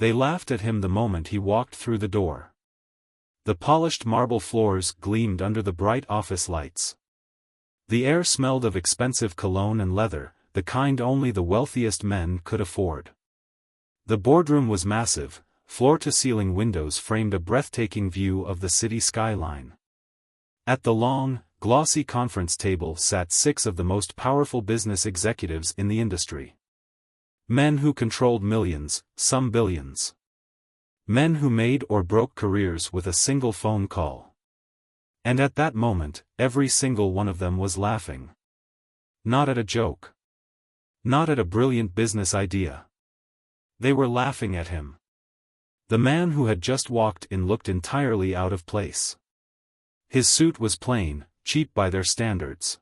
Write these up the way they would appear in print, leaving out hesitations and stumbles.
They laughed at him the moment he walked through the door. The polished marble floors gleamed under the bright office lights. The air smelled of expensive cologne and leather, the kind only the wealthiest men could afford. The boardroom was massive, floor-to-ceiling windows framed a breathtaking view of the city skyline. At the long, glossy conference table sat 6 of the most powerful business executives in the industry. Men who controlled millions, some billions. Men who made or broke careers with a single phone call. And at that moment, every single one of them was laughing. Not at a joke. Not at a brilliant business idea. They were laughing at him. The man who had just walked in looked entirely out of place. His suit was plain, cheap by their standards.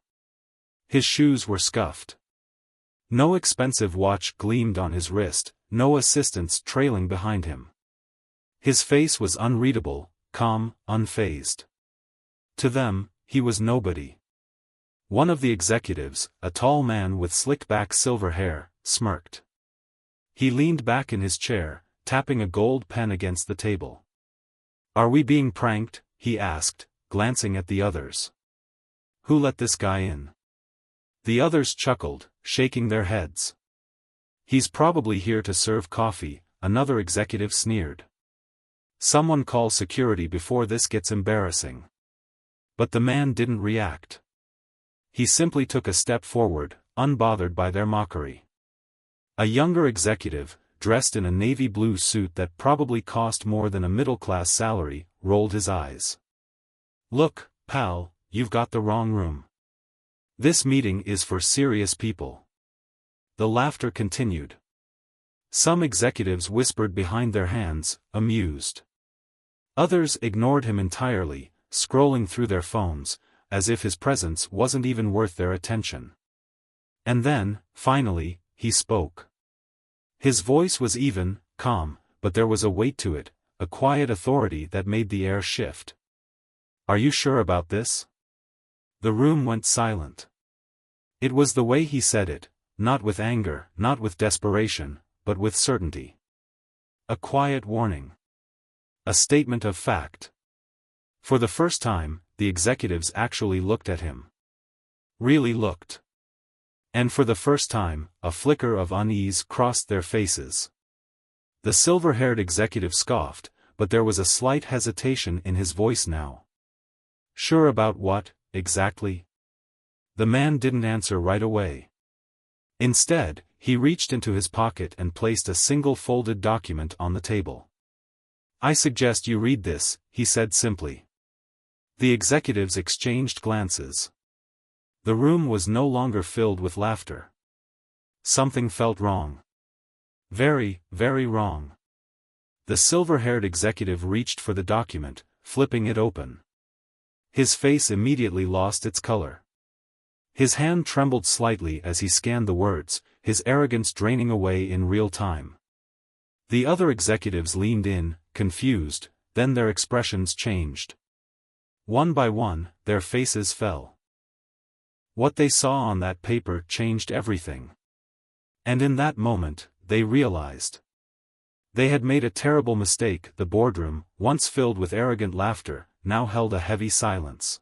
His shoes were scuffed. No expensive watch gleamed on his wrist, no assistants trailing behind him. His face was unreadable, calm, unfazed. To them, he was nobody. One of the executives, a tall man with slick-back silver hair, smirked. He leaned back in his chair, tapping a gold pen against the table. "Are we being pranked?" he asked, glancing at the others. "Who let this guy in?" The others chuckled, shaking their heads. "He's probably here to serve coffee," another executive sneered. "Someone call security before this gets embarrassing." But the man didn't react. He simply took a step forward, unbothered by their mockery. A younger executive, dressed in a navy blue suit that probably cost more than a middle-class salary, rolled his eyes. "Look, pal, you've got the wrong room. This meeting is for serious people." The laughter continued. Some executives whispered behind their hands, amused. Others ignored him entirely, scrolling through their phones, as if his presence wasn't even worth their attention. And then, finally, he spoke. His voice was even, calm, but there was a weight to it, a quiet authority that made the air shift. "Are you sure about this?" The room went silent. It was the way he said it, not with anger, not with desperation, but with certainty. A quiet warning. A statement of fact. For the first time, the executives actually looked at him. Really looked. And for the first time, a flicker of unease crossed their faces. The silver-haired executive scoffed, but there was a slight hesitation in his voice now. "Sure about what, exactly?" The man didn't answer right away. Instead, he reached into his pocket and placed a single folded document on the table. "I suggest you read this," he said simply. The executives exchanged glances. The room was no longer filled with laughter. Something felt wrong. Very, very wrong. The silver-haired executive reached for the document, flipping it open. His face immediately lost its color. His hand trembled slightly as he scanned the words, his arrogance draining away in real time. The other executives leaned in, confused, then their expressions changed. One by one, their faces fell. What they saw on that paper changed everything. And in that moment, they realized. They had made a terrible mistake. The boardroom, once filled with arrogant laughter, now held a heavy silence.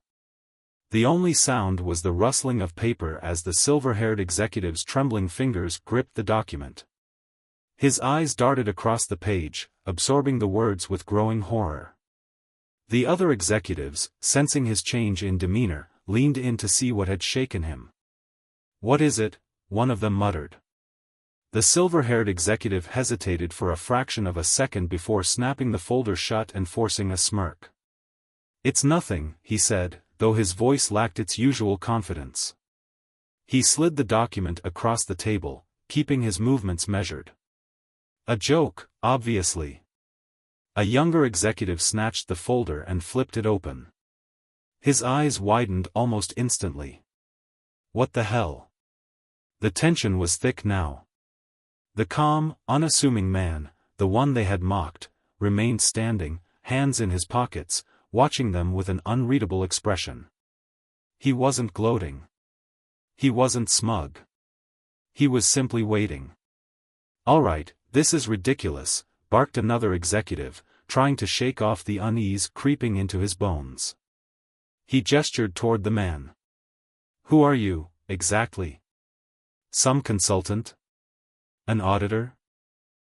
The only sound was the rustling of paper as the silver-haired executive's trembling fingers gripped the document. His eyes darted across the page, absorbing the words with growing horror. The other executives, sensing his change in demeanor, leaned in to see what had shaken him. "What is it?" one of them muttered. The silver-haired executive hesitated for a fraction of a second before snapping the folder shut and forcing a smirk. "It's nothing," he said, though his voice lacked its usual confidence. He slid the document across the table, keeping his movements measured. "A joke, obviously." A younger executive snatched the folder and flipped it open. His eyes widened almost instantly. What the hell? The tension was thick now. The calm, unassuming man, the one they had mocked, remained standing, hands in his pockets, watching them with an unreadable expression. He wasn't gloating. He wasn't smug. He was simply waiting. "All right, this is ridiculous, barked another executive, trying to shake off the unease creeping into his bones. He gestured toward the man. Who are you, exactly? Some consultant? An auditor?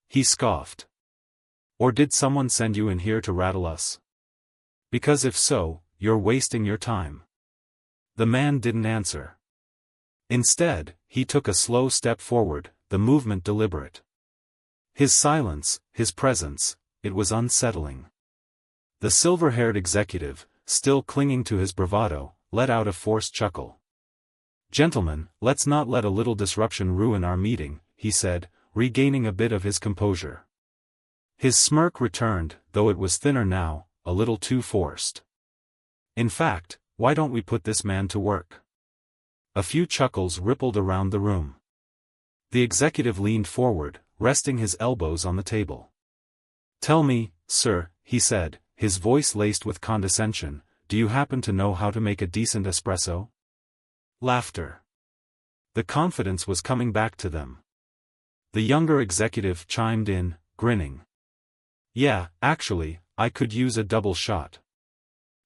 He scoffed. Or did someone send you in here to rattle us? Because if so, you're wasting your time. The man didn't answer. Instead, he took a slow step forward, the movement deliberate. His silence, his presence, it was unsettling. The silver-haired executive, still clinging to his bravado, let out a forced chuckle. Gentlemen, let's not let a little disruption ruin our meeting, he said, regaining a bit of his composure. His smirk returned, though it was thinner now, a little too forced. In fact, why don't we put this man to work? A few chuckles rippled around the room. The executive leaned forward, resting his elbows on the table. Tell me, sir, he said, his voice laced with condescension, do you happen to know how to make a decent espresso? Laughter. The confidence was coming back to them. The younger executive chimed in, grinning. Yeah, actually, I could use a double shot.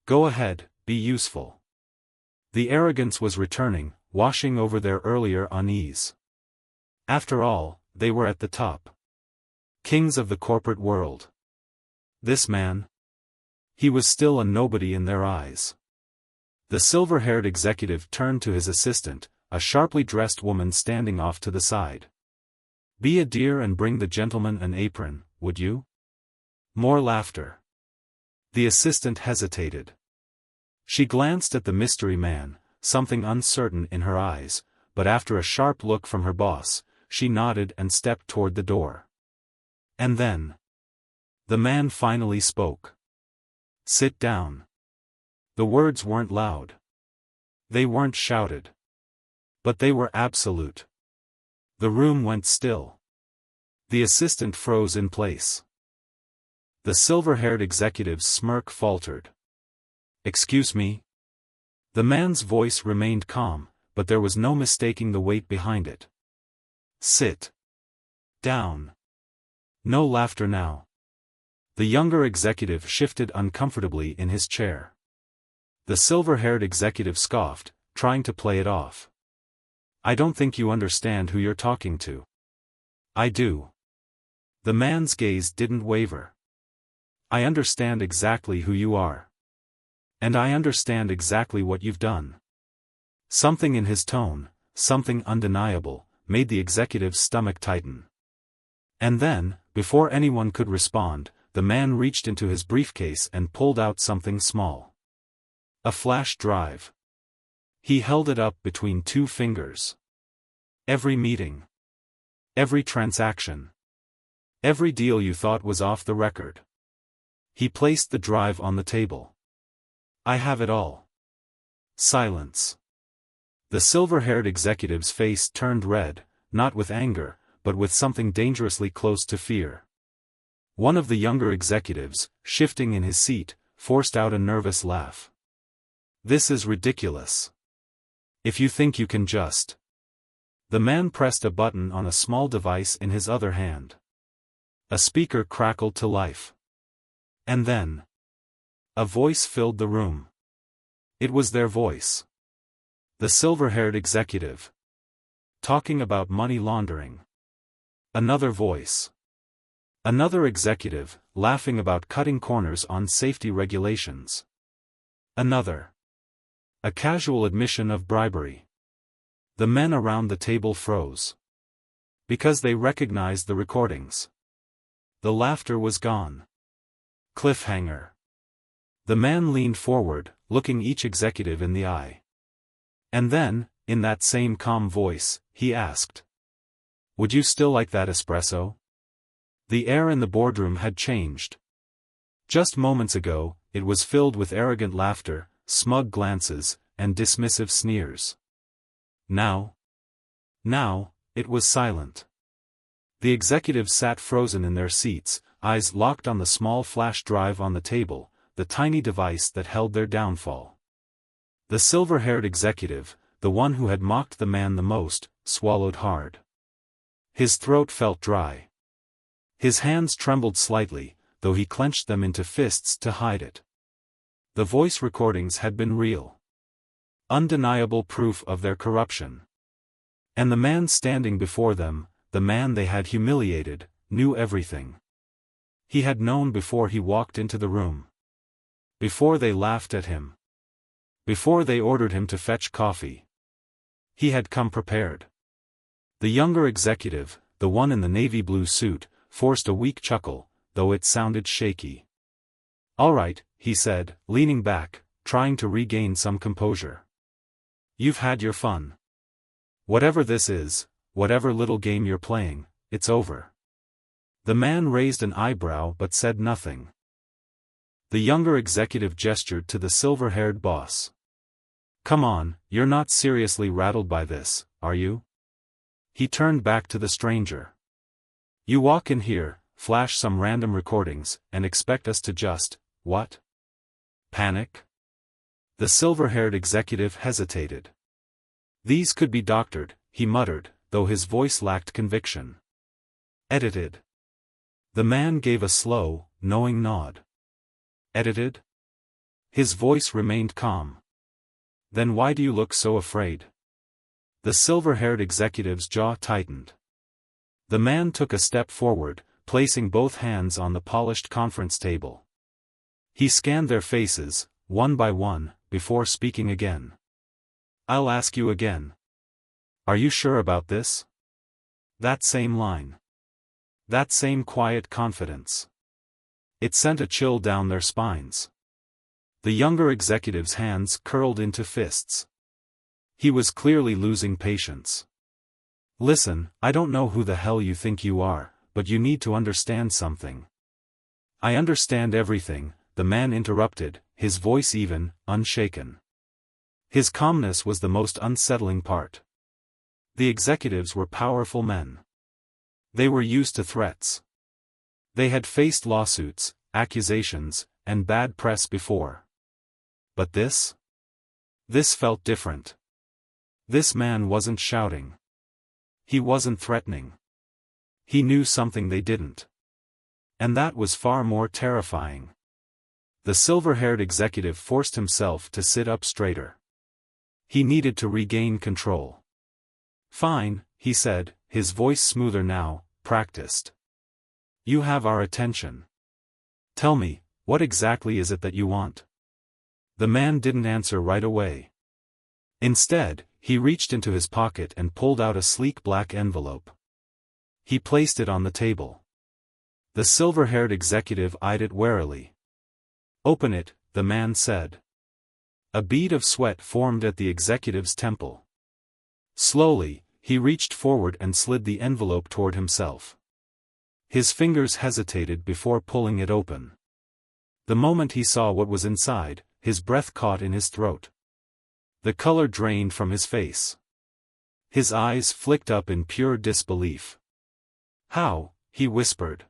Go ahead, be useful. The arrogance was returning, washing over their earlier unease. After all, they were at the top. Kings of the corporate world. This man? He was still a nobody in their eyes. The silver-haired executive turned to his assistant, a sharply dressed woman standing off to the side. Be a dear and bring the gentleman an apron, would you? More laughter. The assistant hesitated. She glanced at the mystery man, something uncertain in her eyes, but after a sharp look from her boss, she nodded and stepped toward the door. And then, the man finally spoke. Sit down. The words weren't loud. They weren't shouted. But they were absolute. The room went still. The assistant froze in place. The silver-haired executive's smirk faltered. Excuse me? The man's voice remained calm, but there was no mistaking the weight behind it. Sit down. No laughter now. The younger executive shifted uncomfortably in his chair. The silver-haired executive scoffed, trying to play it off. I don't think you understand who you're talking to. I do. The man's gaze didn't waver. I understand exactly who you are. And I understand exactly what you've done. Something in his tone, something undeniable, made the executive's stomach tighten. And then, before anyone could respond, the man reached into his briefcase and pulled out something small. A flash drive. He held it up between two fingers. Every meeting. Every transaction. Every deal you thought was off the record. He placed the drive on the table. I have it all. Silence. The silver-haired executive's face turned red, not with anger, but with something dangerously close to fear. One of the younger executives, shifting in his seat, forced out a nervous laugh. This is ridiculous. If you think you can just... The man pressed a button on a small device in his other hand. A speaker crackled to life. And then... a voice filled the room. It was their voice. The silver-haired executive. Talking about money laundering. Another voice. Another executive, laughing about cutting corners on safety regulations. Another. A casual admission of bribery. The men around the table froze. Because they recognized the recordings. The laughter was gone. Cliffhanger. The man leaned forward, looking each executive in the eye. And then, in that same calm voice, he asked. Would you still like that espresso? The air in the boardroom had changed. Just moments ago, it was filled with arrogant laughter, smug glances, and dismissive sneers. Now, it was silent. The executives sat frozen in their seats, eyes locked on the small flash drive on the table, the tiny device that held their downfall. The silver-haired executive, the one who had mocked the man the most, swallowed hard. His throat felt dry. His hands trembled slightly, though he clenched them into fists to hide it. The voice recordings had been real. Undeniable proof of their corruption. And the man standing before them, the man they had humiliated, knew everything. He had known before he walked into the room. Before they laughed at him. Before they ordered him to fetch coffee. He had come prepared. The younger executive, the one in the navy blue suit, forced a weak chuckle, though it sounded shaky. "All right," he said, leaning back, trying to regain some composure. "You've had your fun. Whatever this is, whatever little game you're playing, it's over." The man raised an eyebrow but said nothing. The younger executive gestured to the silver-haired boss. "Come on, you're not seriously rattled by this, are you?" He turned back to the stranger. "You walk in here, flash some random recordings, and expect us to just, what? Panic?" The silver-haired executive hesitated. "These could be doctored," he muttered, though his voice lacked conviction. "Edited." The man gave a slow, knowing nod. "Edited?" His voice remained calm. "Then why do you look so afraid?" The silver-haired executive's jaw tightened. The man took a step forward, placing both hands on the polished conference table. He scanned their faces, one by one, before speaking again. "I'll ask you again. Are you sure about this?" That same line. That same quiet confidence. It sent a chill down their spines. The younger executive's hands curled into fists. He was clearly losing patience. "Listen, I don't know who the hell you think you are, but you need to understand something." "I understand everything," the man interrupted, his voice even, unshaken. His calmness was the most unsettling part. The executives were powerful men. They were used to threats. They had faced lawsuits, accusations, and bad press before. But this? This felt different. This man wasn't shouting. He wasn't threatening. He knew something they didn't. And that was far more terrifying. The silver-haired executive forced himself to sit up straighter. He needed to regain control. "Fine," he said, his voice smoother now, practiced. "You have our attention. Tell me, what exactly is it that you want?" The man didn't answer right away. Instead, he reached into his pocket and pulled out a sleek black envelope. He placed it on the table. The silver-haired executive eyed it warily. "Open it," the man said. A bead of sweat formed at the executive's temple. Slowly, he reached forward and slid the envelope toward himself. His fingers hesitated before pulling it open. The moment he saw what was inside, his breath caught in his throat. The color drained from his face. His eyes flicked up in pure disbelief. "How?" he whispered.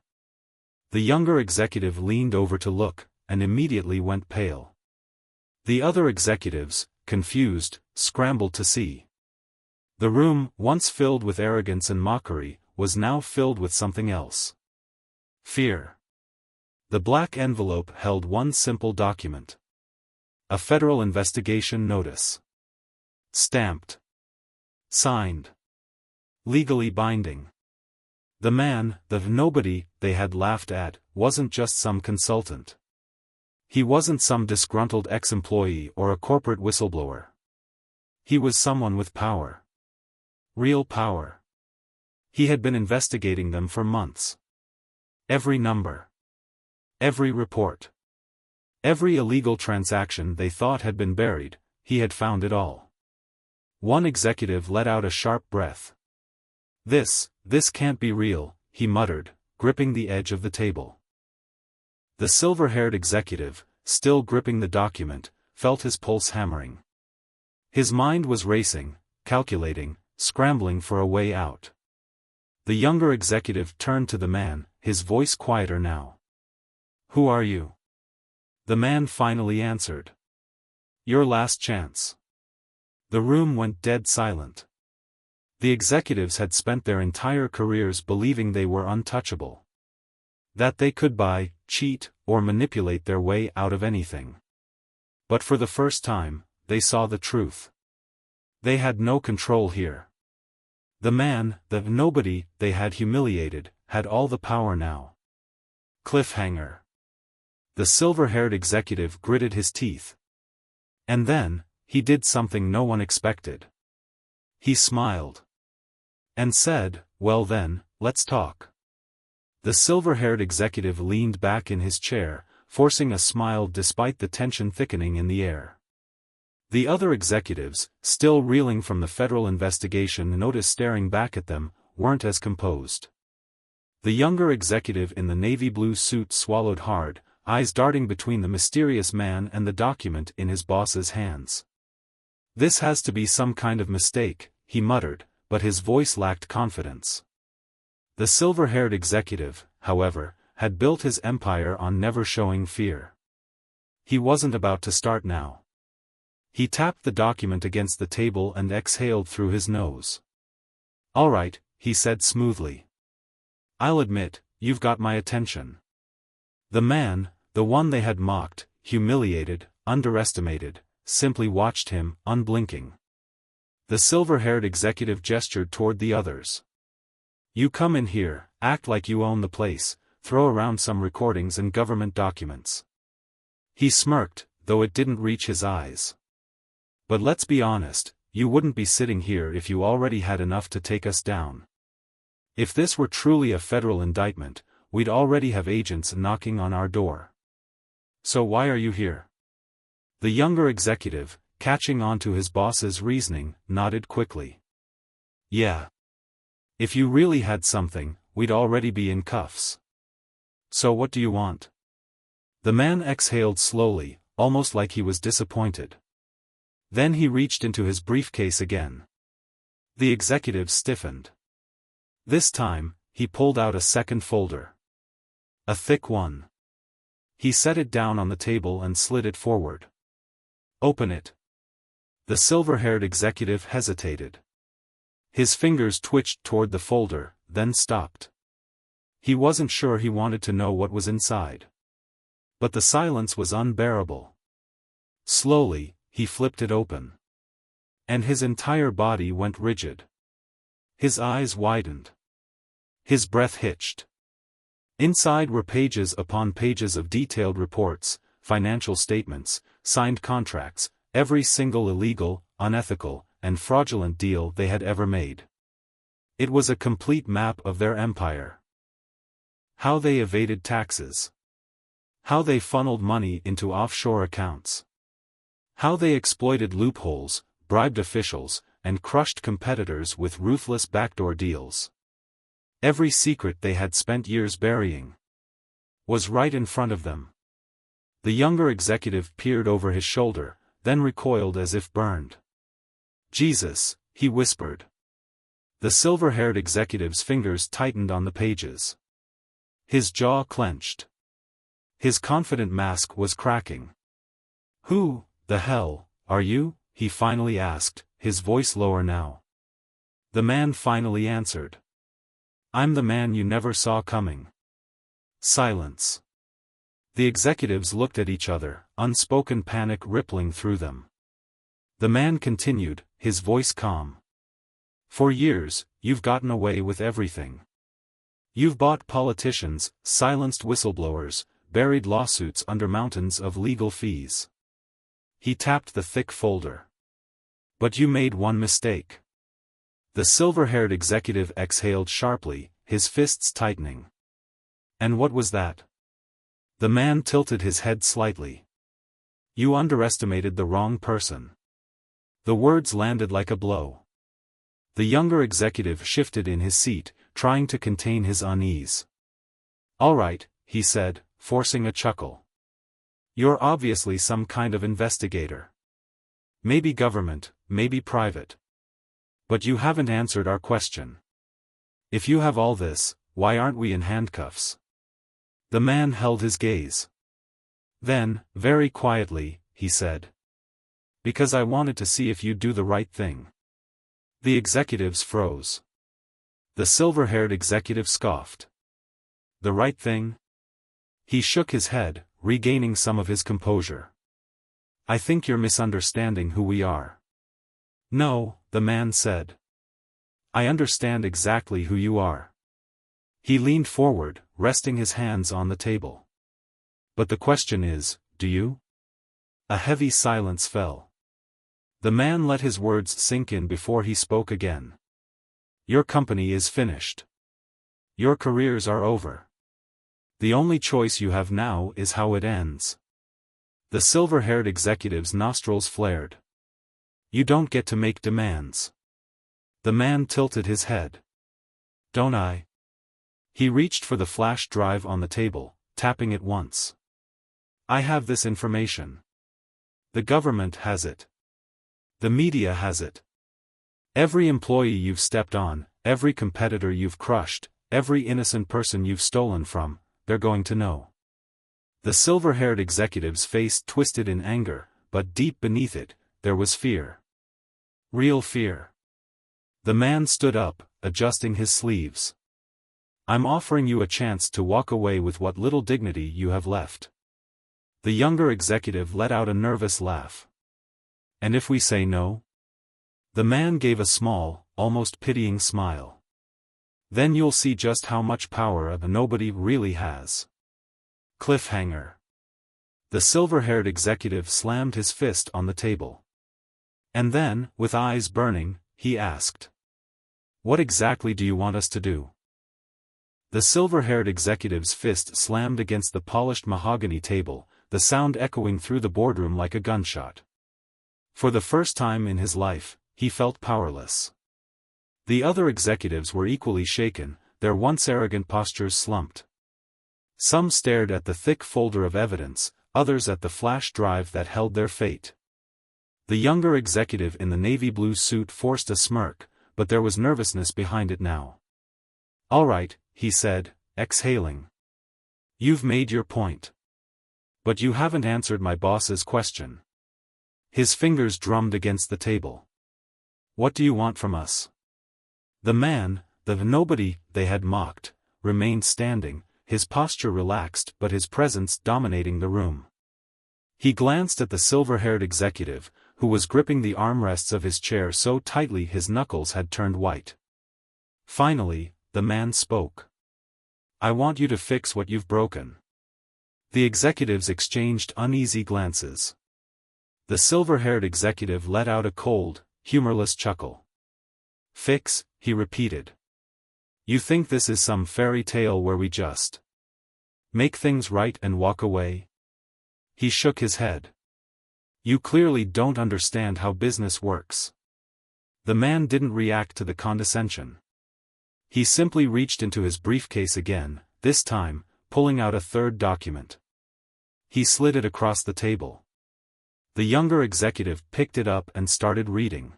The younger executive leaned over to look, and immediately went pale. The other executives, confused, scrambled to see. The room, once filled with arrogance and mockery, was now filled with something else. Fear. The black envelope held one simple document. A federal investigation notice. Stamped. Signed. Legally binding. The man, the nobody they had laughed at, wasn't just some consultant. He wasn't some disgruntled ex-employee or a corporate whistleblower. He was someone with power. Real power. He had been investigating them for months. Every number. Every report. Every illegal transaction they thought had been buried, he had found it all. One executive let out a sharp breath. This can't be real," he muttered, gripping the edge of the table. The silver-haired executive, still gripping the document, felt his pulse hammering. His mind was racing, calculating, scrambling for a way out. The younger executive turned to the man, his voice quieter now. "Who are you?" The man finally answered. "Your last chance." The room went dead silent. The executives had spent their entire careers believing they were untouchable. That they could buy, cheat, or manipulate their way out of anything. But for the first time, they saw the truth. They had no control here. The man, the nobody they had humiliated, had all the power now. Cliffhanger. The silver-haired executive gritted his teeth. And then, he did something no one expected. He smiled. And said, "Well then, let's talk." The silver-haired executive leaned back in his chair, forcing a smile despite the tension thickening in the air. The other executives, still reeling from the federal investigation and Otis staring back at them, weren't as composed. The younger executive in the navy blue suit swallowed hard, eyes darting between the mysterious man and the document in his boss's hands. "This has to be some kind of mistake," he muttered, but his voice lacked confidence. The silver-haired executive, however, had built his empire on never showing fear. He wasn't about to start now. He tapped the document against the table and exhaled through his nose. "All right," he said smoothly. "I'll admit, you've got my attention." The man, the one they had mocked, humiliated, underestimated, simply watched him, unblinking. The silver-haired executive gestured toward the others. "You come in here, act like you own the place, throw around some recordings and government documents." He smirked, though it didn't reach his eyes. "But let's be honest, you wouldn't be sitting here if you already had enough to take us down. If this were truly a federal indictment, we'd already have agents knocking on our door. So why are you here?" The younger executive, catching on to his boss's reasoning, nodded quickly. "Yeah. If you really had something, we'd already be in cuffs. So what do you want?" The man exhaled slowly, almost like he was disappointed. Then he reached into his briefcase again. The executive stiffened. This time, he pulled out a second folder. A thick one. He set it down on the table and slid it forward. "Open it." The silver-haired executive hesitated. His fingers twitched toward the folder, then stopped. He wasn't sure he wanted to know what was inside. But the silence was unbearable. Slowly, he flipped it open. And his entire body went rigid. His eyes widened. His breath hitched. Inside were pages upon pages of detailed reports, financial statements, signed contracts, every single illegal, unethical, and fraudulent deal they had ever made. It was a complete map of their empire. How they evaded taxes. How they funneled money into offshore accounts. How they exploited loopholes, bribed officials, and crushed competitors with ruthless backdoor deals. Every secret they had spent years burying was right in front of them. The younger executive peered over his shoulder, then recoiled as if burned. "Jesus," he whispered. The silver-haired executive's fingers tightened on the pages. His jaw clenched. His confident mask was cracking. "Who the hell are you?" he finally asked, his voice lower now. The man finally answered. "I'm the man you never saw coming." Silence. The executives looked at each other, unspoken panic rippling through them. The man continued, his voice calm. "For years, you've gotten away with everything. You've bought politicians, silenced whistleblowers, buried lawsuits under mountains of legal fees." He tapped the thick folder. "But you made one mistake." The silver-haired executive exhaled sharply, his fists tightening. "And what was that?" The man tilted his head slightly. "You underestimated the wrong person." The words landed like a blow. The younger executive shifted in his seat, trying to contain his unease. "All right," he said, forcing a chuckle. "You're obviously some kind of investigator. Maybe government, maybe private. But you haven't answered our question. If you have all this, why aren't we in handcuffs?" The man held his gaze. Then, very quietly, he said. "Because I wanted to see if you'd do the right thing." The executives froze. The silver-haired executive scoffed. "The right thing?" He shook his head, regaining some of his composure. I think you're misunderstanding who we are. No, the man said. I understand exactly who you are. He leaned forward, resting his hands on the table. But the question is, do you? A heavy silence fell. The man let his words sink in before he spoke again. Your company is finished. Your careers are over. The only choice you have now is how it ends. The silver-haired executive's nostrils flared. You don't get to make demands. The man tilted his head. Don't I? He reached for the flash drive on the table, tapping it once. I have this information. The government has it. The media has it. Every employee you've stepped on, every competitor you've crushed, every innocent person you've stolen from, they're going to know. The silver-haired executive's face twisted in anger, but deep beneath it, there was fear. Real fear. The man stood up, adjusting his sleeves. I'm offering you a chance to walk away with what little dignity you have left. The younger executive let out a nervous laugh. And if we say no? The man gave a small, almost pitying smile. Then you'll see just how much power a nobody really has. Cliffhanger. The silver-haired executive slammed his fist on the table. And then, with eyes burning, he asked. What exactly do you want us to do? The silver-haired executive's fist slammed against the polished mahogany table, the sound echoing through the boardroom like a gunshot. For the first time in his life, he felt powerless. The other executives were equally shaken, their once arrogant postures slumped. Some stared at the thick folder of evidence, others at the flash drive that held their fate. The younger executive in the navy blue suit forced a smirk, but there was nervousness behind it now. All right, he said, exhaling. You've made your point. But you haven't answered my boss's question. His fingers drummed against the table. What do you want from us? The man, the nobody they had mocked, remained standing, his posture relaxed but his presence dominating the room. He glanced at the silver-haired executive, who was gripping the armrests of his chair so tightly his knuckles had turned white. Finally, the man spoke. I want you to fix what you've broken. The executives exchanged uneasy glances. The silver-haired executive let out a cold, humorless chuckle. Fix, he repeated. You think this is some fairy tale where we just make things right and walk away? He shook his head. You clearly don't understand how business works. The man didn't react to the condescension. He simply reached into his briefcase again, this time, pulling out a third document. He slid it across the table. The younger executive picked it up and started reading.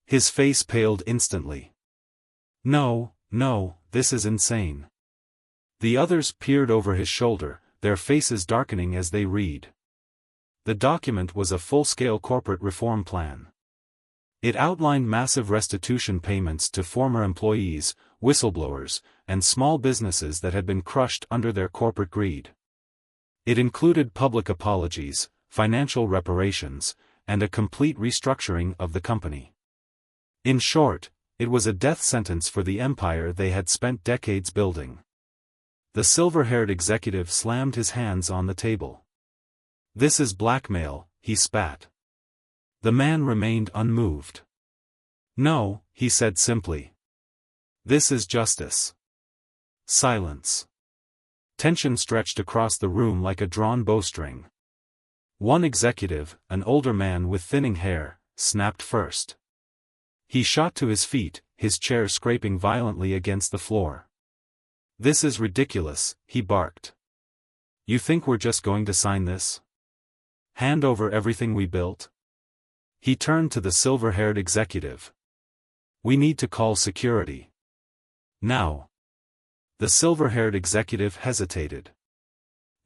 His face paled instantly. No, this is insane. The others peered over his shoulder, their faces darkening as they read. The document was a full-scale corporate reform plan. It outlined massive restitution payments to former employees, whistleblowers, and small businesses that had been crushed under their corporate greed. It included public apologies, financial reparations, and a complete restructuring of the company. In short, it was a death sentence for the empire they had spent decades building. The silver-haired executive slammed his hands on the table. This is blackmail, he spat. The man remained unmoved. No, he said simply. This is justice. Silence. Tension stretched across the room like a drawn bowstring. One executive, an older man with thinning hair, snapped first. He shot to his feet, his chair scraping violently against the floor. This is ridiculous, he barked. You think we're just going to sign this? Hand over everything we built? He turned to the silver-haired executive. We need to call security. Now. The silver-haired executive hesitated.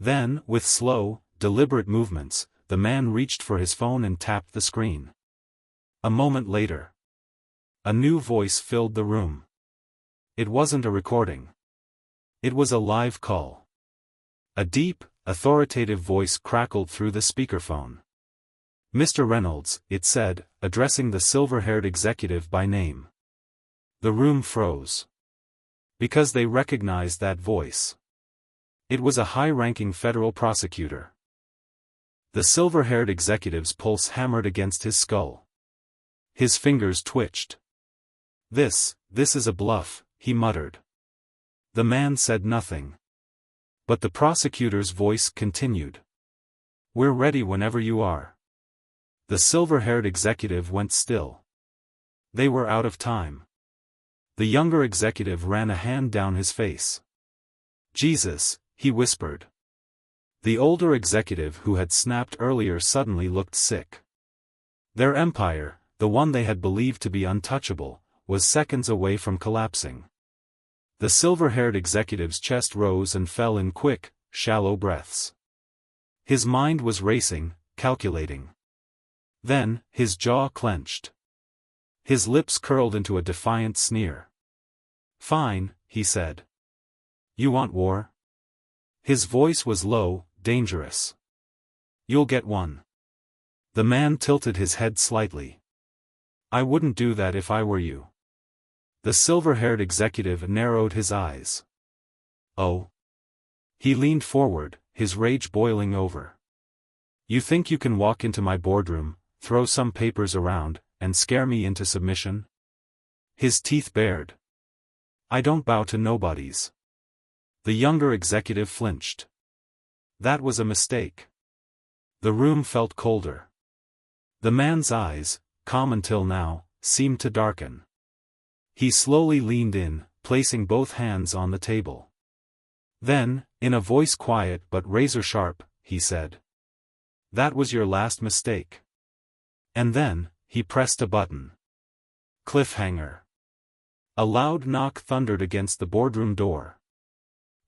Then, with slow, deliberate movements, the man reached for his phone and tapped the screen. A moment later. A new voice filled the room. It wasn't a recording. It was a live call. A deep, authoritative voice crackled through the speakerphone. "Mr. Reynolds," it said, addressing the silver-haired executive by name. The room froze. Because they recognized that voice. It was a high-ranking federal prosecutor. The silver-haired executive's pulse hammered against his skull. His fingers twitched. This is a bluff," he muttered. The man said nothing. But the prosecutor's voice continued. "We're ready whenever you are." The silver-haired executive went still. They were out of time. The younger executive ran a hand down his face. "Jesus," he whispered. The older executive who had snapped earlier suddenly looked sick. Their empire, the one they had believed to be untouchable, was seconds away from collapsing. The silver-haired executive's chest rose and fell in quick, shallow breaths. His mind was racing, calculating. Then, his jaw clenched. His lips curled into a defiant sneer. "Fine," he said. "You want war?" His voice was low, dangerous. "You'll get one." The man tilted his head slightly. "I wouldn't do that if I were you." The silver-haired executive narrowed his eyes. "Oh." He leaned forward, his rage boiling over. "You think you can walk into my boardroom, throw some papers around, and scare me into submission?" His teeth bared. "I don't bow to nobodies." The younger executive flinched. That was a mistake. The room felt colder. The man's eyes, calm until now, seemed to darken. He slowly leaned in, placing both hands on the table. Then, in a voice quiet but razor-sharp, he said, "That was your last mistake." And then, he pressed a button. Cliffhanger. A loud knock thundered against the boardroom door.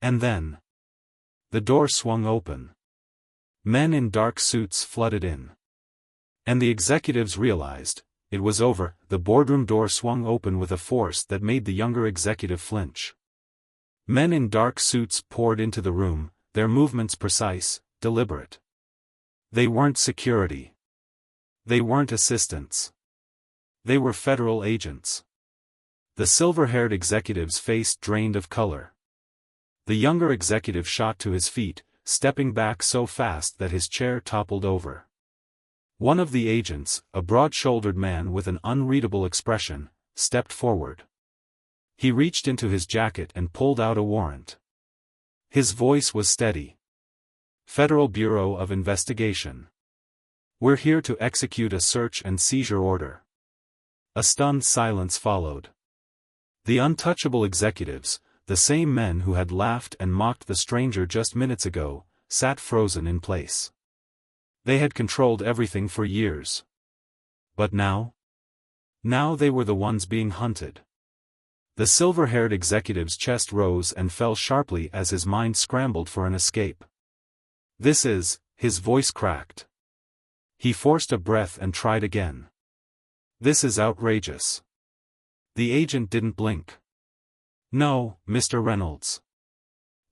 And then, the door swung open. Men in dark suits flooded in. And the executives realized, it was over. The boardroom door swung open with a force that made the younger executive flinch. Men in dark suits poured into the room, their movements precise, deliberate. They weren't security. They weren't assistants. They were federal agents. The silver-haired executive's face drained of color. The younger executive shot to his feet, stepping back so fast that his chair toppled over. One of the agents, a broad-shouldered man with an unreadable expression, stepped forward. He reached into his jacket and pulled out a warrant. His voice was steady. "Federal Bureau of Investigation. We're here to execute a search and seizure order." A stunned silence followed. The untouchable executives, the same men who had laughed and mocked the stranger just minutes ago, sat frozen in place. They had controlled everything for years. But now? Now they were the ones being hunted. The silver-haired executive's chest rose and fell sharply as his mind scrambled for an escape. His voice cracked. He forced a breath and tried again. "This is outrageous." The agent didn't blink. "No, Mr. Reynolds.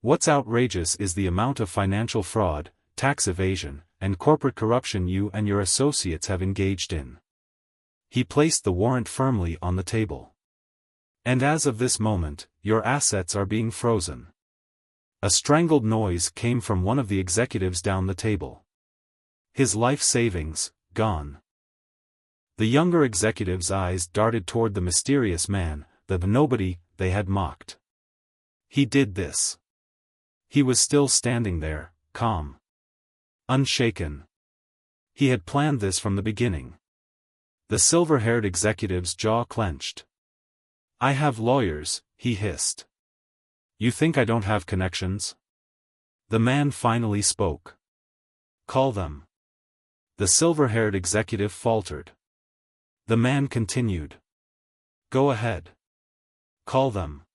What's outrageous is the amount of financial fraud, tax evasion, and corporate corruption you and your associates have engaged in." He placed the warrant firmly on the table. "And as of this moment, your assets are being frozen." A strangled noise came from one of the executives down the table. His life savings, gone. The younger executive's eyes darted toward the mysterious man, the nobody they had mocked. He did this. He was still standing there, calm. Unshaken. He had planned this from the beginning. The silver-haired executive's jaw clenched. "I have lawyers," he hissed. "You think I don't have connections?" The man finally spoke. "Call them." The silver-haired executive faltered. The man continued. "Go ahead. Call them.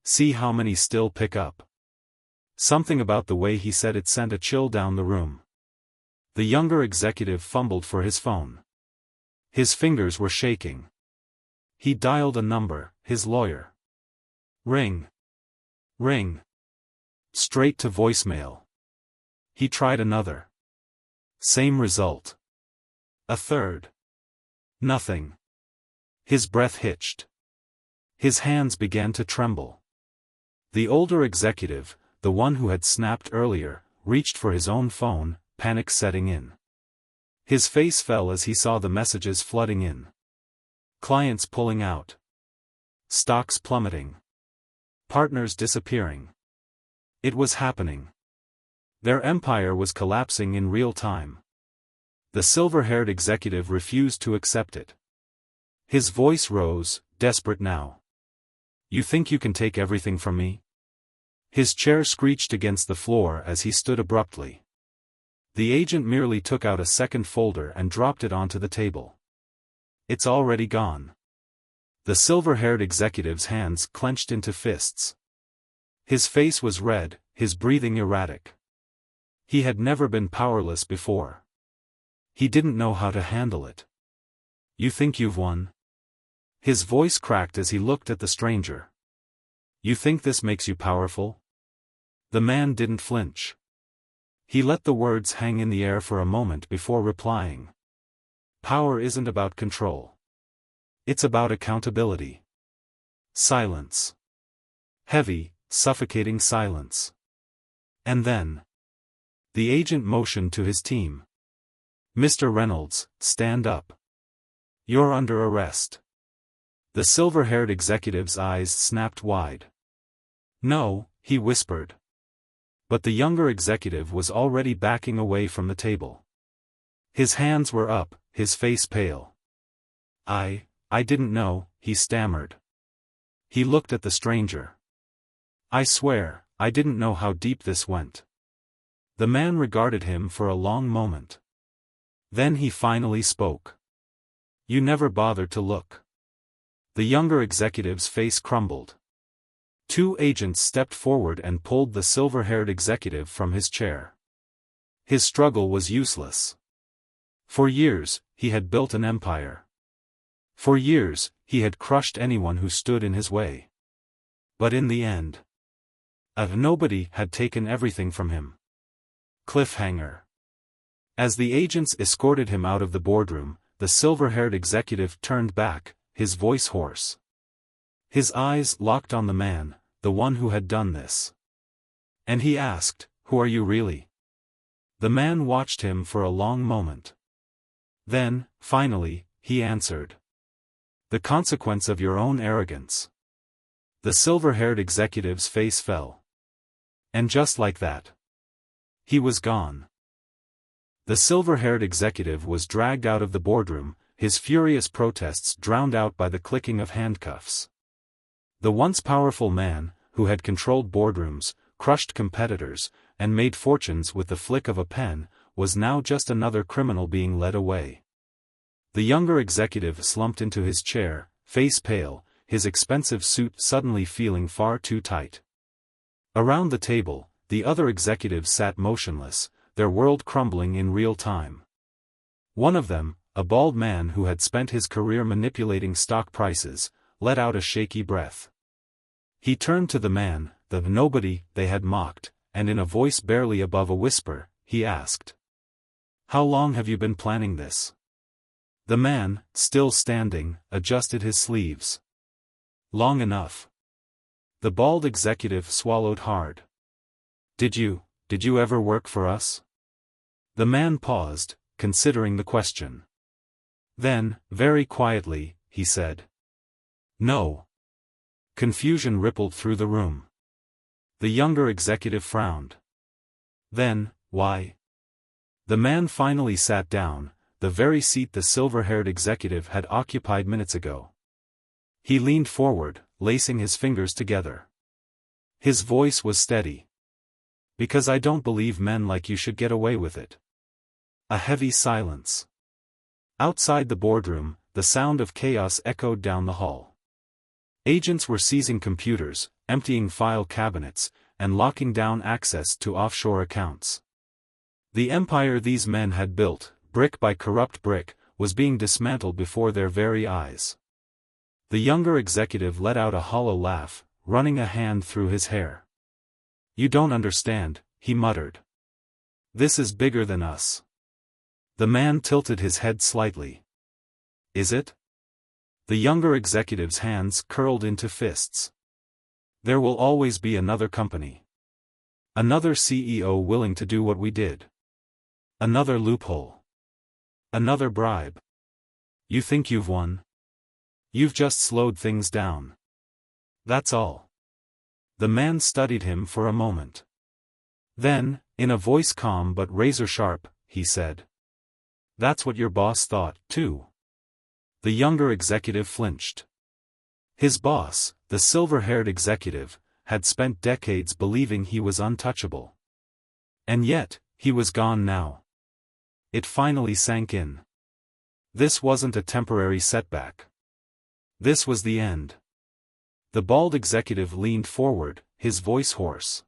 See how many still pick up." Something about the way he said it sent a chill down the room. The younger executive fumbled for his phone. His fingers were shaking. He dialed a number, his lawyer. Ring. Ring. straight to voicemail. He tried another. Same result. A third. Nothing. His breath hitched. His hands began to tremble. The older executive, the one who had snapped earlier, reached for his own phone, panic setting in. His face fell as he saw the messages flooding in. Clients pulling out. Stocks plummeting. Partners disappearing. It was happening. Their empire was collapsing in real time. The silver-haired executive refused to accept it. His voice rose, desperate now. You think you can take everything from me? His chair screeched against the floor as he stood abruptly. The agent merely took out a second folder and dropped it onto the table. It's already gone. The silver-haired executive's hands clenched into fists. His face was red, his breathing erratic. He had never been powerless before. He didn't know how to handle it. You think you've won? His voice cracked as he looked at the stranger. You think this makes you powerful? The man didn't flinch. He let the words hang in the air for a moment before replying. Power isn't about control. It's about accountability. Silence. Heavy, suffocating silence. And then. The agent motioned to his team. Mr. Reynolds, stand up. You're under arrest. The silver-haired executive's eyes snapped wide. No, he whispered. But the younger executive was already backing away from the table. His hands were up, his face pale. I didn't know, he stammered. He looked at the stranger. I swear, I didn't know how deep this went. The man regarded him for a long moment. Then he finally spoke. You never bothered to look. The younger executive's face crumbled. Two agents stepped forward and pulled the silver-haired executive from his chair. His struggle was useless. For years, he had built an empire. For years, he had crushed anyone who stood in his way. But in the end, nobody had taken everything from him. Cliffhanger. As the agents escorted him out of the boardroom, the silver-haired executive turned back, his voice hoarse. His eyes locked on the man, the one who had done this. And he asked, "Who are you really?" The man watched him for a long moment. Then, finally, he answered. The consequence of your own arrogance. The silver-haired executive's face fell. And just like that, he was gone. The silver-haired executive was dragged out of the boardroom, his furious protests drowned out by the clicking of handcuffs. The once powerful man, who had controlled boardrooms, crushed competitors, and made fortunes with the flick of a pen, was now just another criminal being led away. The younger executive slumped into his chair, face pale, his expensive suit suddenly feeling far too tight. Around the table, the other executives sat motionless, their world crumbling in real time. One of them, a bald man who had spent his career manipulating stock prices, let out a shaky breath. He turned to the man, the nobody they had mocked, and in a voice barely above a whisper, he asked. How long have you been planning this? The man, still standing, adjusted his sleeves. Long enough. The bald executive swallowed hard. Did you ever work for us? The man paused, considering the question. Then, very quietly, he said. No. Confusion rippled through the room. The younger executive frowned. Then, why? The man finally sat down, the very seat the silver-haired executive had occupied minutes ago. He leaned forward, lacing his fingers together. His voice was steady. Because I don't believe men like you should get away with it. A heavy silence. Outside the boardroom, the sound of chaos echoed down the hall. Agents were seizing computers, emptying file cabinets, and locking down access to offshore accounts. The empire these men had built, brick by corrupt brick, was being dismantled before their very eyes. The younger executive let out a hollow laugh, running a hand through his hair. You don't understand, he muttered. This is bigger than us. The man tilted his head slightly. Is it? The younger executive's hands curled into fists. There will always be another company. Another CEO willing to do what we did. Another loophole. Another bribe. You think you've won? You've just slowed things down. That's all. The man studied him for a moment. Then, in a voice calm but razor-sharp, he said. That's what your boss thought, too. The younger executive flinched. His boss, the silver-haired executive, had spent decades believing he was untouchable. And yet, he was gone now. It finally sank in. This wasn't a temporary setback. This was the end. The bald executive leaned forward, his voice hoarse.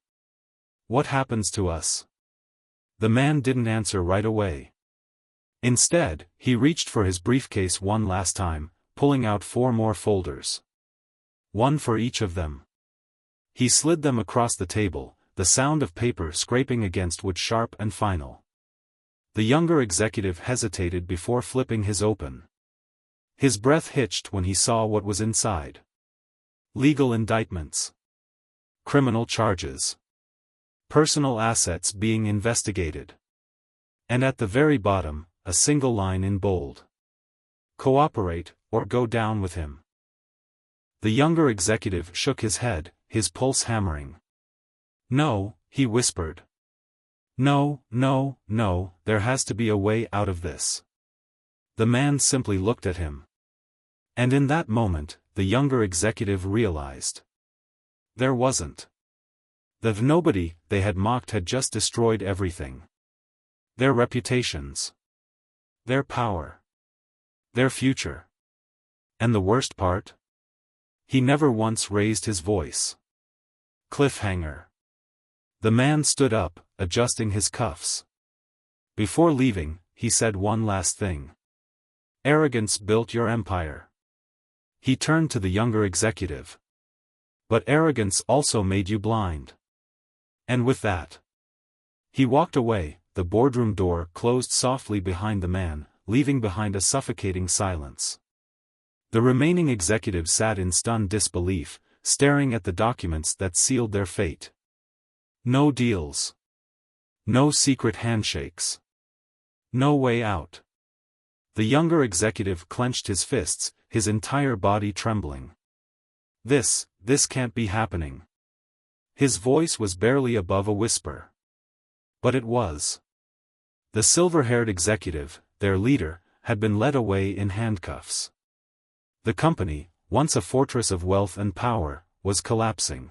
What happens to us? The man didn't answer right away. Instead, he reached for his briefcase one last time, pulling out 4 more folders. One for each of them. He slid them across the table, the sound of paper scraping against wood sharp and final. The younger executive hesitated before flipping his open. His breath hitched when he saw what was inside. Legal indictments. Criminal charges. Personal assets being investigated. And at the very bottom, a single line in bold. Cooperate, or go down with him. The younger executive shook his head, his pulse hammering. No, he whispered. No, no, no, there has to be a way out of this. The man simply looked at him. And in that moment, the younger executive realized. There wasn't. The nobody they had mocked had just destroyed everything. Their reputations. Their power. Their future. And the worst part? He never once raised his voice. Cliffhanger. The man stood up, adjusting his cuffs. Before leaving, he said one last thing. Arrogance built your empire. He turned to the younger executive. But arrogance also made you blind. And with that, he walked away. The boardroom door closed softly behind the man, leaving behind a suffocating silence. The remaining executives sat in stunned disbelief, staring at the documents that sealed their fate. No deals. No secret handshakes. No way out. The younger executive clenched his fists, his entire body trembling. This can't be happening. His voice was barely above a whisper. But it was. The silver-haired executive, their leader, had been led away in handcuffs. The company, once a fortress of wealth and power, was collapsing.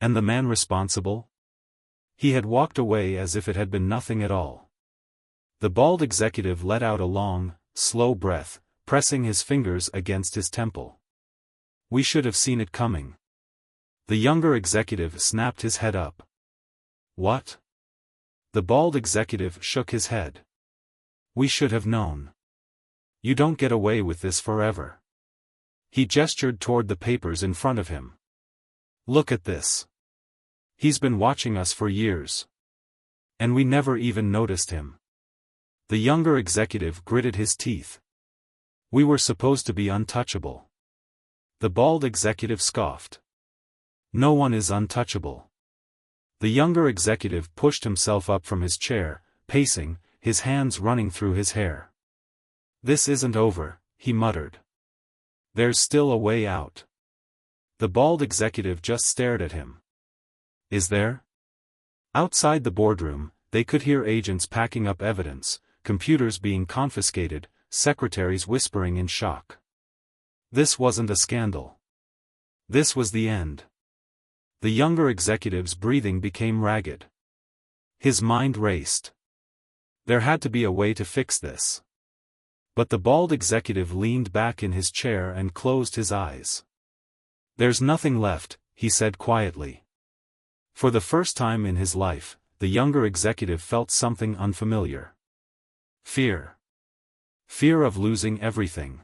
And the man responsible? He had walked away as if it had been nothing at all. The bald executive let out a long, slow breath, pressing his fingers against his temple. We should have seen it coming. The younger executive snapped his head up. What? The bald executive shook his head. We should have known. You don't get away with this forever. He gestured toward the papers in front of him. Look at this. He's been watching us for years. And we never even noticed him. The younger executive gritted his teeth. We were supposed to be untouchable. The bald executive scoffed. No one is untouchable. The younger executive pushed himself up from his chair, pacing, his hands running through his hair. This isn't over, he muttered. There's still a way out. The bald executive just stared at him. Is there? Outside the boardroom, they could hear agents packing up evidence, computers being confiscated, secretaries whispering in shock. This wasn't a scandal. This was the end. The younger executive's breathing became ragged. His mind raced. There had to be a way to fix this. But the bald executive leaned back in his chair and closed his eyes. There's nothing left, he said quietly. For the first time in his life, the younger executive felt something unfamiliar. Fear. Fear of losing everything.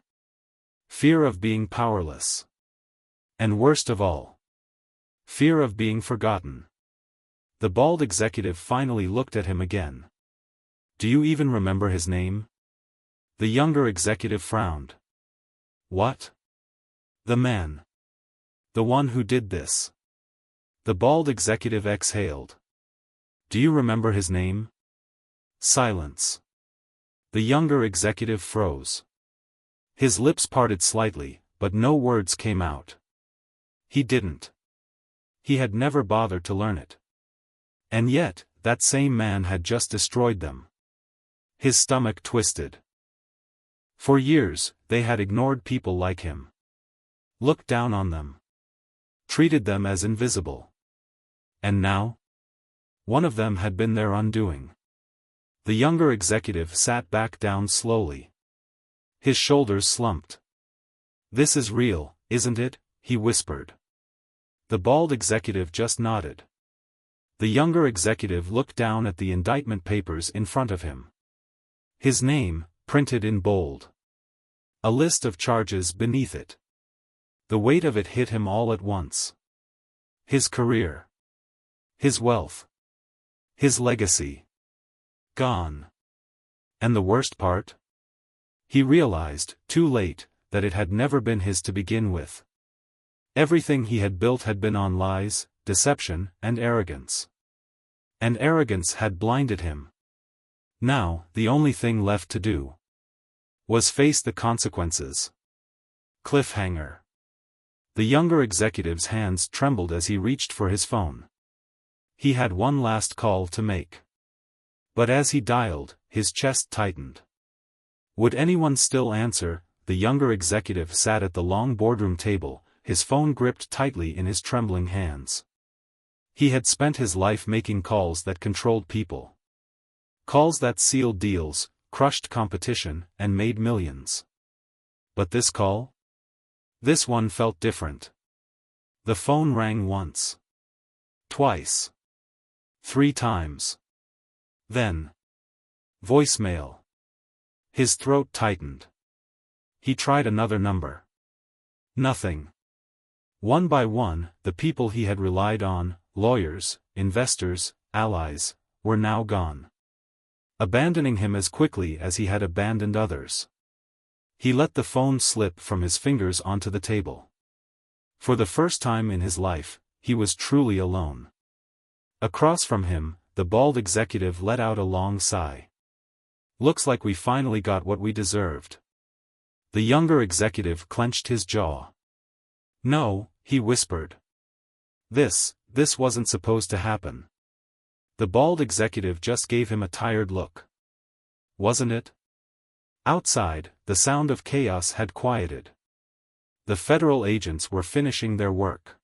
Fear of being powerless. And worst of all, fear of being forgotten. The bald executive finally looked at him again. Do you even remember his name? The younger executive frowned. What? The man. The one who did this. The bald executive exhaled. Do you remember his name? Silence. The younger executive froze. His lips parted slightly, but no words came out. He didn't. He had never bothered to learn it. And yet, that same man had just destroyed them. His stomach twisted. For years, they had ignored people like him. Looked down on them. Treated them as invisible. And now? One of them had been their undoing. The younger executive sat back down slowly. His shoulders slumped. This is real, isn't it? He whispered. The bald executive just nodded. The younger executive looked down at the indictment papers in front of him. His name, printed in bold. A list of charges beneath it. The weight of it hit him all at once. His career. His wealth. His legacy. Gone. And the worst part? He realized, too late, that it had never been his to begin with. Everything he had built had been on lies, deception, and arrogance. And arrogance had blinded him. Now, the only thing left to do was face the consequences. Cliffhanger. The younger executive's hands trembled as he reached for his phone. He had one last call to make. But as he dialed, his chest tightened. Would anyone still answer? The younger executive sat at the long boardroom table, his phone gripped tightly in his trembling hands. He had spent his life making calls that controlled people. Calls that sealed deals, crushed competition, and made millions. But this call? This one felt different. The phone rang once. Twice. 3 times. Then. Voicemail. His throat tightened. He tried another number. Nothing. One by one, the people he had relied on, lawyers, investors, allies, were now gone. Abandoning him as quickly as he had abandoned others. He let the phone slip from his fingers onto the table. For the first time in his life, he was truly alone. Across from him, the bald executive let out a long sigh. Looks like we finally got what we deserved. The younger executive clenched his jaw. No, he whispered. This wasn't supposed to happen. The bald executive just gave him a tired look. Wasn't it? Outside, the sound of chaos had quieted. The federal agents were finishing their work.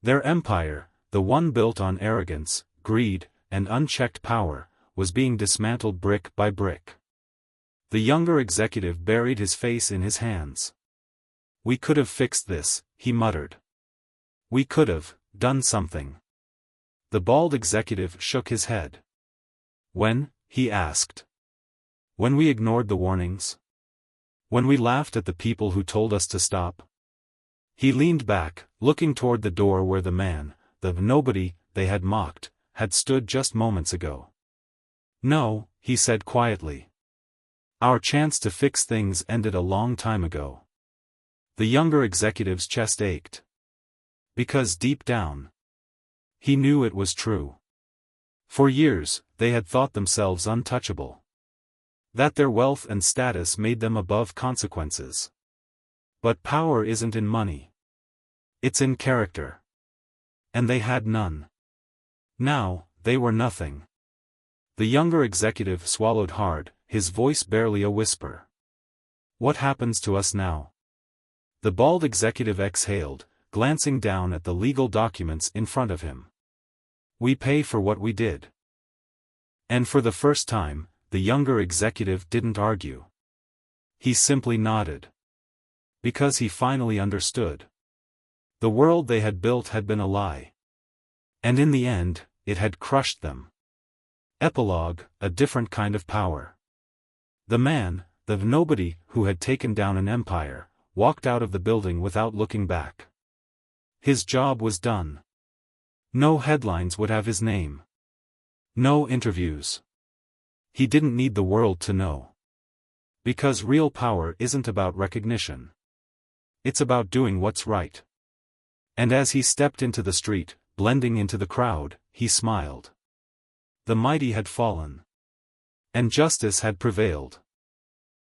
Their empire, the one built on arrogance, greed, and unchecked power, was being dismantled brick by brick. The younger executive buried his face in his hands. We could have fixed this, he muttered. We could have done something. The bald executive shook his head. When? He asked. When we ignored the warnings? When we laughed at the people who told us to stop? He leaned back, looking toward the door where the man, the nobody they had mocked, had stood just moments ago. No, he said quietly. Our chance to fix things ended a long time ago. The younger executive's chest ached. Because deep down, he knew it was true. For years, they had thought themselves untouchable. That their wealth and status made them above consequences. But power isn't in money. It's in character. And they had none. Now, they were nothing. The younger executive swallowed hard, his voice barely a whisper. What happens to us now? The bald executive exhaled, glancing down at the legal documents in front of him. We pay for what we did. And for the first time, the younger executive didn't argue. He simply nodded. Because he finally understood. The world they had built had been a lie. And in the end, it had crushed them. Epilogue, a different kind of power. The man, the nobody who had taken down an empire, walked out of the building without looking back. His job was done. No headlines would have his name. No interviews. He didn't need the world to know. Because real power isn't about recognition. It's about doing what's right. And as he stepped into the street, blending into the crowd, he smiled. The mighty had fallen. And justice had prevailed.